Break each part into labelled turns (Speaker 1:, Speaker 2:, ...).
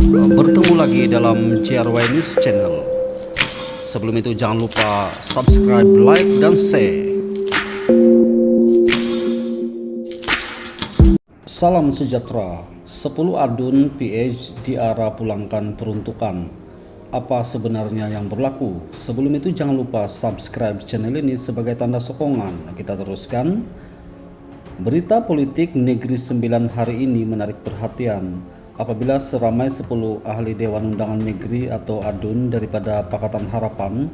Speaker 1: Bertemu lagi dalam JRY News Channel. Sebelum itu jangan lupa subscribe, like, dan share. Salam sejahtera. 10 adun PH diarah pulangkan peruntukan. Apa sebenarnya yang berlaku? Sebelum itu jangan lupa subscribe channel ini sebagai tanda sokongan. Kita teruskan. Berita politik Negeri 9 hari ini menarik perhatian apabila seramai 10 ahli Dewan Undangan Negeri atau ADUN daripada Pakatan Harapan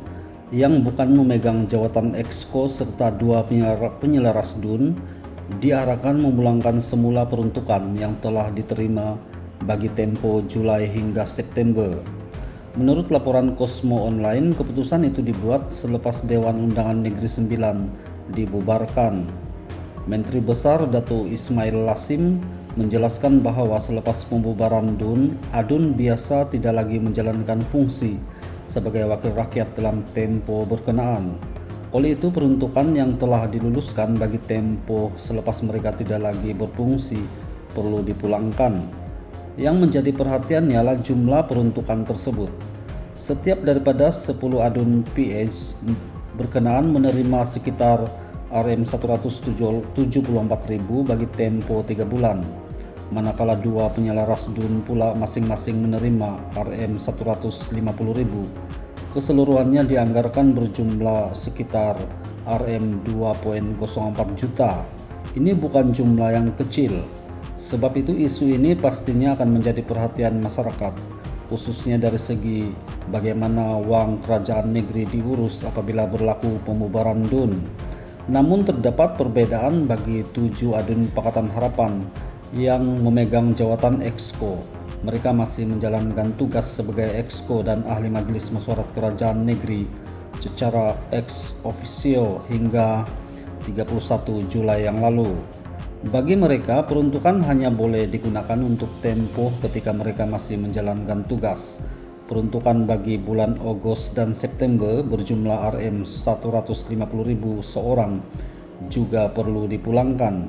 Speaker 1: yang bukan memegang jawatan Exco serta 2 penyelaras DUN diarahkan memulangkan semula peruntukan yang telah diterima bagi tempo Julai hingga September. Menurut laporan Cosmo Online, keputusan itu dibuat selepas Dewan Undangan Negeri 9 dibubarkan. Menteri Besar Datuk Ismail Lasim menjelaskan bahwa selepas pembubaran ADUN biasa tidak lagi menjalankan fungsi sebagai wakil rakyat dalam tempo berkenaan. Oleh itu, peruntukan yang telah diluluskan bagi tempo selepas mereka tidak lagi berfungsi perlu dipulangkan. Yang menjadi perhatian ialah jumlah peruntukan tersebut. Setiap daripada 10 ADUN PH berkenaan menerima sekitar Rm174.000 bagi tempo 3 bulan, manakala 2 penyelaras DUN pula masing-masing menerima Rm150.000. Keseluruhannya dianggarkan berjumlah sekitar Rm2.04 juta. Ini bukan jumlah yang kecil. Sebab itu isu ini pastinya akan menjadi perhatian masyarakat, khususnya dari segi bagaimana wang kerajaan negeri diurus apabila berlaku pembubaran DUN. Namun terdapat perbedaan bagi 7 ADUN Pakatan Harapan yang memegang jawatan Exco. Mereka masih menjalankan tugas sebagai Exco dan ahli Majelis Mesyuarat Kerajaan Negeri secara ex officio hingga 31 Julai yang lalu. Bagi mereka, peruntukan hanya boleh digunakan untuk tempo ketika mereka masih menjalankan tugas. Peruntukan bagi bulan Agustus dan September berjumlah Rm150.000 seorang juga perlu dipulangkan.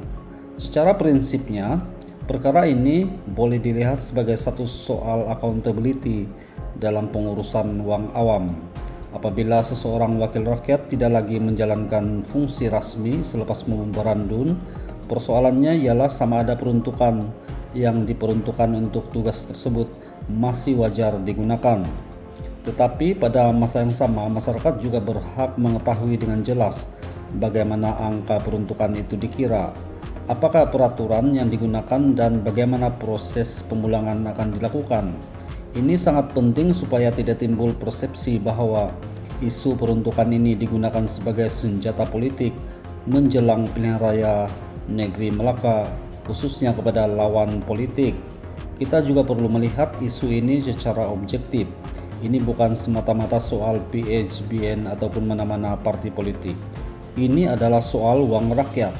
Speaker 1: Secara prinsipnya, perkara ini boleh dilihat sebagai satu soal accountability dalam pengurusan wang awam. Apabila seseorang wakil rakyat tidak lagi menjalankan fungsi rasmi selepas pembubaran DUN, persoalannya ialah sama ada peruntukan yang diperuntukkan untuk tugas tersebut masih wajar digunakan. Tetapi pada masa yang sama, masyarakat juga berhak mengetahui dengan jelas bagaimana angka peruntukan itu dikira, apakah peraturan yang digunakan, dan bagaimana proses pemulangan akan dilakukan. Ini sangat penting supaya tidak timbul persepsi bahwa isu peruntukan ini digunakan sebagai senjata politik menjelang pilihan raya negeri Melaka, khususnya kepada lawan politik. Kita juga perlu melihat isu ini secara objektif. Ini bukan semata-mata soal PHBN ataupun mana-mana parti politik. Ini adalah soal uang rakyat.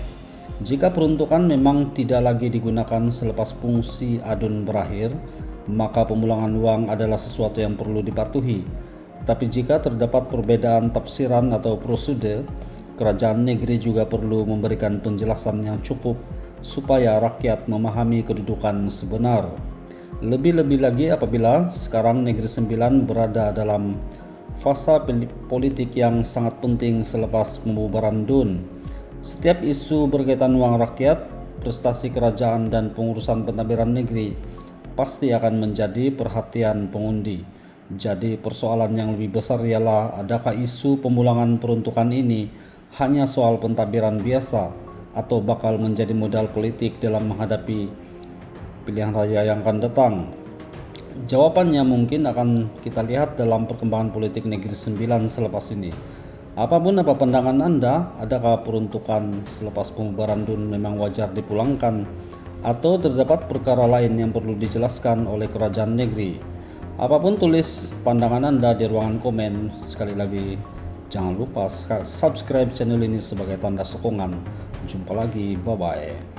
Speaker 1: Jika peruntukan memang tidak lagi digunakan selepas fungsi ADUN berakhir, maka pemulangan uang adalah sesuatu yang perlu dipatuhi. Tetapi jika terdapat perbedaan tafsiran atau prosedur, kerajaan negeri juga perlu memberikan penjelasan yang cukup supaya rakyat memahami kedudukan sebenar. Lebih-lebih lagi apabila sekarang Negeri 9 berada dalam fasa politik yang sangat penting selepas pembubaran DUN. Setiap isu berkaitan uang rakyat, prestasi kerajaan, dan pengurusan pentadbiran negeri pasti akan menjadi perhatian pengundi. Jadi persoalan yang lebih besar ialah adakah isu pemulangan peruntukan ini hanya soal pentadbiran biasa atau bakal menjadi modal politik dalam menghadapi pilihan raya yang akan datang. Jawabannya mungkin akan kita lihat dalam perkembangan politik Negeri 9 selepas ini. Apapun apa pandangan Anda, adakah peruntukan selepas pembubaran DUN memang wajar dipulangkan atau terdapat perkara lain yang perlu dijelaskan oleh kerajaan negeri? Apapun, tulis pandangan Anda di ruangan komen. Sekali lagi, jangan lupa subscribe channel ini sebagai tanda sokongan. Jumpa lagi, bye bye.